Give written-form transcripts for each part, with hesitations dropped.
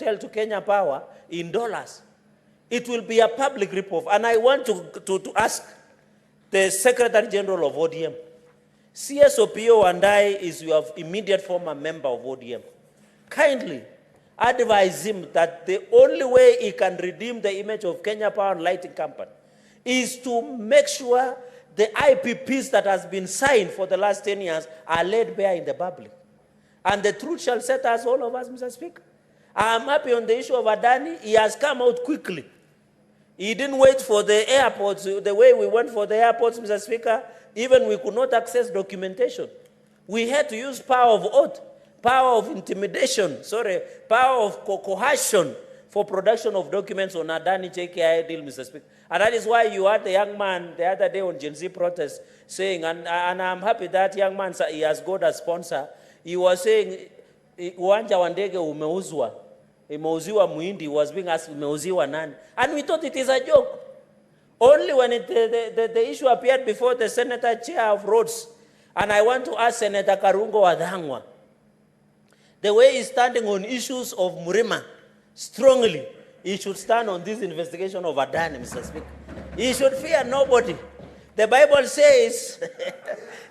tell to Kenya Power in dollars. It will be a public rip-off. And I want to ask the Secretary General of ODM. CSOPO and I is your immediate former member of ODM. Kindly advise him that the only way he can redeem the image of Kenya Power and Lighting Company is to make sure the IPPs that has been signed for the last 10 years are laid bare in the public. And the truth shall set us, all of us, Mr. Speaker. I am happy on the issue of Adani. He has come out quickly. He didn't wait for the airports. The way we went for the airports, Mr. Speaker, even we could not access documentation. We had to use power of oath, power of intimidation, power of coercion for production of documents on Adani JKI deal, Mr. Speaker. And that is why you had the young man the other day on Gen Z protest saying, and I'm happy that young man, he has got a sponsor. He was saying, uwanja wa ndege umeuzwa. Imeuziwa muhindi, was being asked, umeuziwa nani? And we thought it is a joke. Only when the issue appeared before the Senator Chair of Roads, and I want to ask Senator Karungo Adangwa, the way he's standing on issues of Murima, strongly, he should stand on this investigation of Adani, Mr. Speaker. He should fear nobody. The Bible says,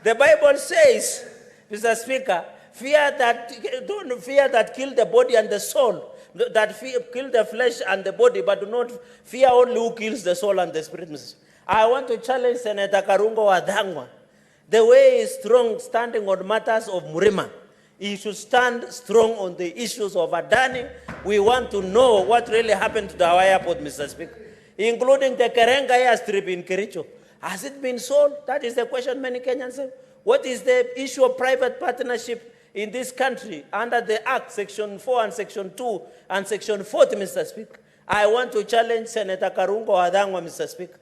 the Bible says, Mr. Speaker, don't fear that kill the body and the soul, that kill the flesh and the body, but do not fear only who kills the soul and the spirit, Mr. Speaker. I want to challenge Senator Karungo Adangwa. The way he is strong standing on matters of Murima, he should stand strong on the issues of Adani. We want to know what really happened to the airport, Mr. Speaker, including the Kerenga airstrip in Kericho. Has it been sold? That is the question many Kenyans have. What is the issue of private partnership in this country under the Act, Section 4 and Section 2 and Section 40, Mr. Speaker? I want to challenge Senator Karungo Adangwa, Mr. Speaker.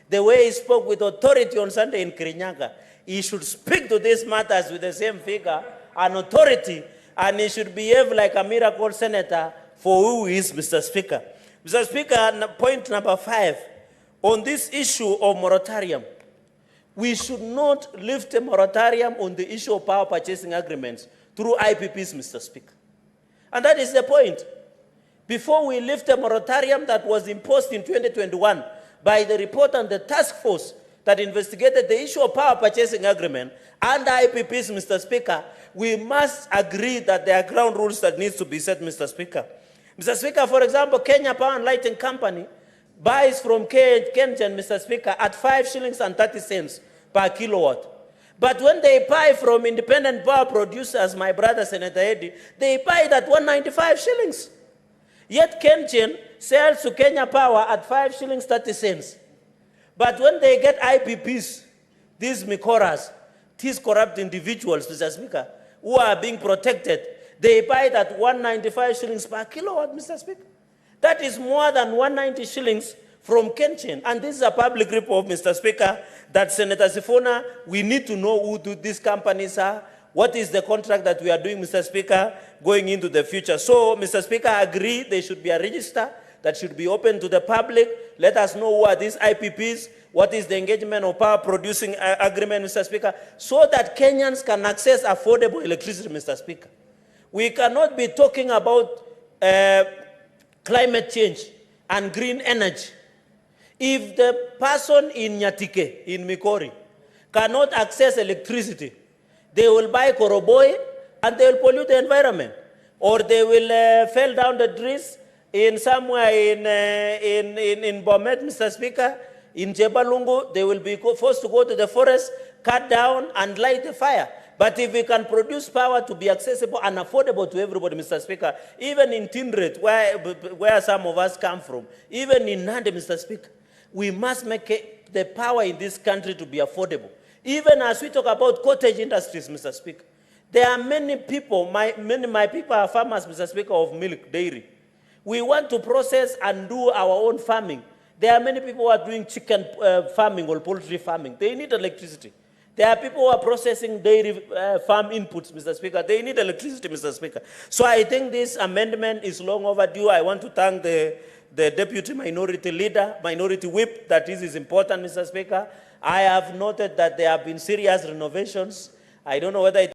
The way he spoke with authority on Sunday in Kirinyaga, he should speak to these matters with the same figure and authority, and he should behave like a miracle senator for who he is, Mr. Speaker. Mr. Speaker, point number 5, on this issue of moratorium, we should not lift a moratorium on the issue of power purchasing agreements through IPPs, Mr. Speaker. And that is the point. Before we lift a moratorium that was imposed in 2021 by the report on the task force that investigated the issue of power purchasing agreement and IPPs, Mr. Speaker, we must agree that there are ground rules that needs to be set, Mr. Speaker. Mr. Speaker, for example, Kenya Power and Lighting Company buys from Kenyan, Mr. Speaker, at 5 shillings and 30 cents per kilowatt. But when they buy from independent power producers, my brother Senator Eddie, they buy it at 195 shillings. Yet Kenyan sells to Kenya Power at 5 shillings 30 cents. But when they get IPPs, these mikoras, these corrupt individuals, Mr. Speaker, who are being protected, they buy it at 195 shillings per kilowatt, Mr. Speaker. That is more than 190 shillings from Kenyan. And this is a public report, Mr. Speaker, that Senator Sifuna, we need to know who these companies are, what is the contract that we are doing, Mr. Speaker, going into the future. So, Mr. Speaker, I agree there should be a register that should be open to the public. Let us know who are these IPPs, what is the engagement of power producing agreement, Mr. Speaker, so that Kenyans can access affordable electricity, Mr. Speaker. We cannot be talking about climate change and green energy if the person in Nyatike, in Mikori, cannot access electricity. They will buy koroboi and they will pollute the environment. Or they will fell down the trees in somewhere in Bomet, Mr. Speaker, in Jebalungu. They will be forced to go to the forest, cut down and light a fire. But if we can produce power to be accessible and affordable to everybody, Mr. Speaker, even in Tindret, where some of us come from, even in Nandi, Mr. Speaker, we must make the power in this country to be affordable. Even as we talk about cottage industries, Mr. Speaker, there are many people, my people are farmers, Mr. Speaker, of milk, dairy. We want to process and do our own farming. There are many people who are doing chicken farming or poultry farming. They need electricity. There are people who are processing dairy farm inputs, Mr. Speaker. They need electricity, Mr. Speaker. So I think this amendment is long overdue. I want to thank the Deputy Minority Leader, Minority Whip, that this is important, Mr. Speaker. I have noted that there have been serious renovations. I don't know whether it